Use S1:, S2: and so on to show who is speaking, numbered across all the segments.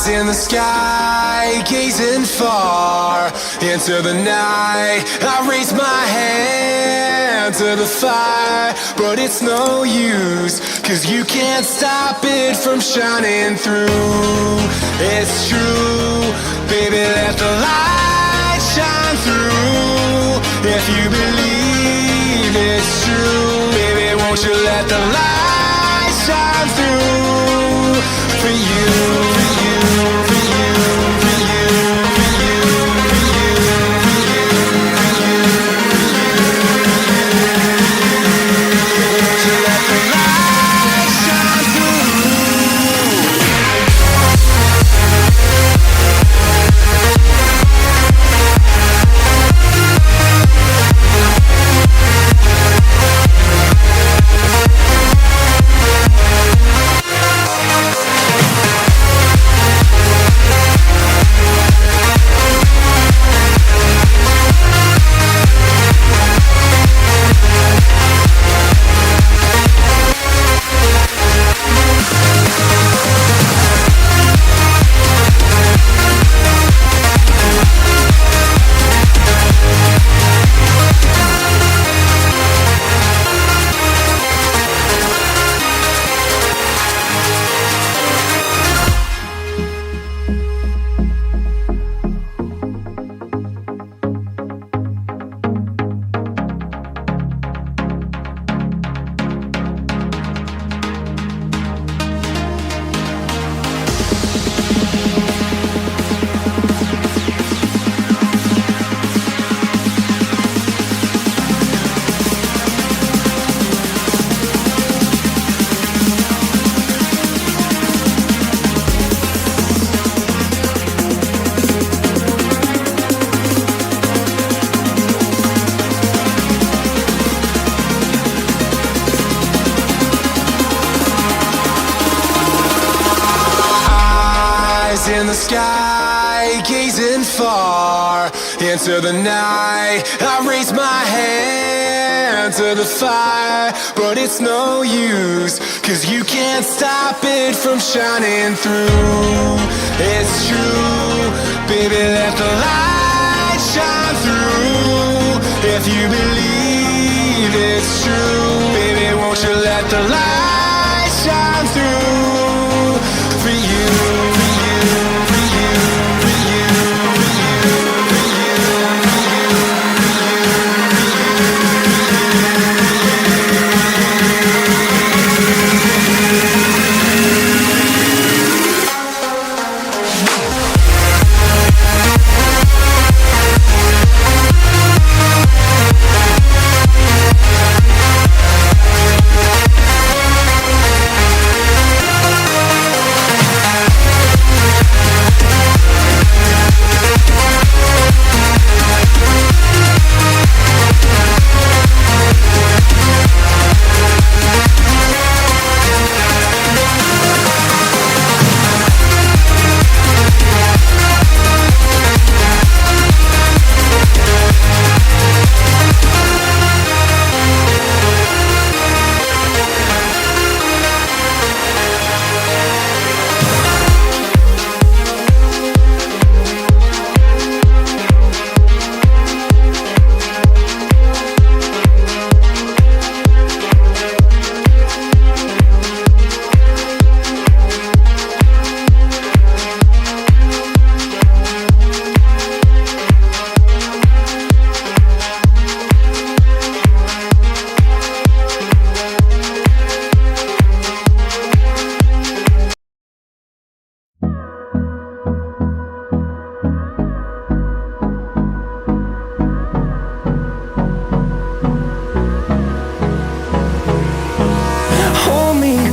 S1: In the sky, gazing far into the night, I raise my hand to the fire, but it's no use, 'cause you can't stop it from shining through. It's true, baby, let the light shine through. If you believe it's true, baby, won't you let the light shine through for you, for you, for you, for you, for you, for you, for you, for you, won't you let the light shine through? In the sky, gazing far into the night, I raise my hand to the fire, but it's no use, 'cause you can't stop it from shining through. It's true, baby, let the light shine through. If you believe it's true, baby, won't you let the light shine through for you, for you, for you, for you, for you, for you, for you,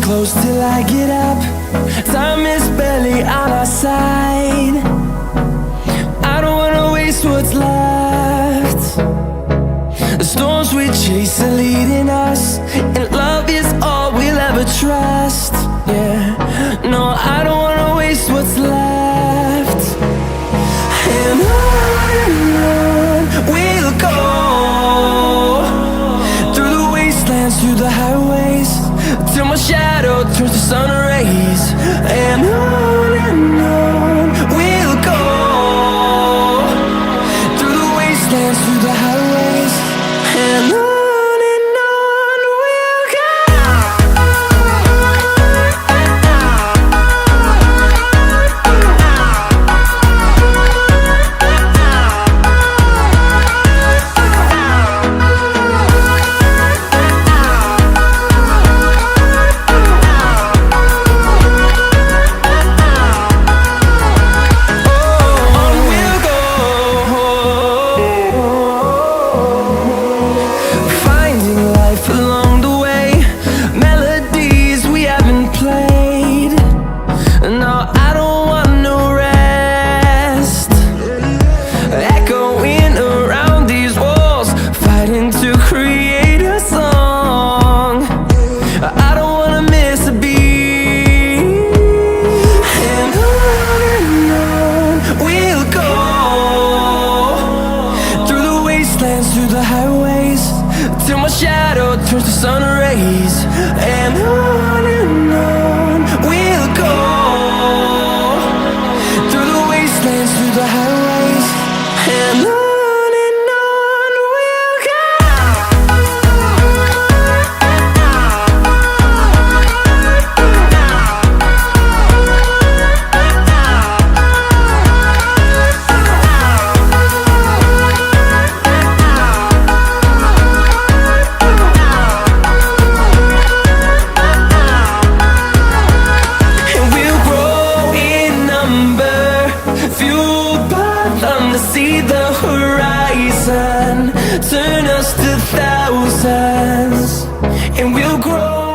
S2: close till I get up. Time is barely on our side. I don't wanna waste what's left. The storms we chase are leading us, and love is all we'll ever trust. Yeah, no, I don't wanna waste what's left. And on we'll go, through the wastelands, through the highways, till my shadow turns to sun rays. And on turns to sun rays, and on we'll go, through the wastelands, through the highways, and on we'll go. See the horizon turn us to thousands, and we'll grow.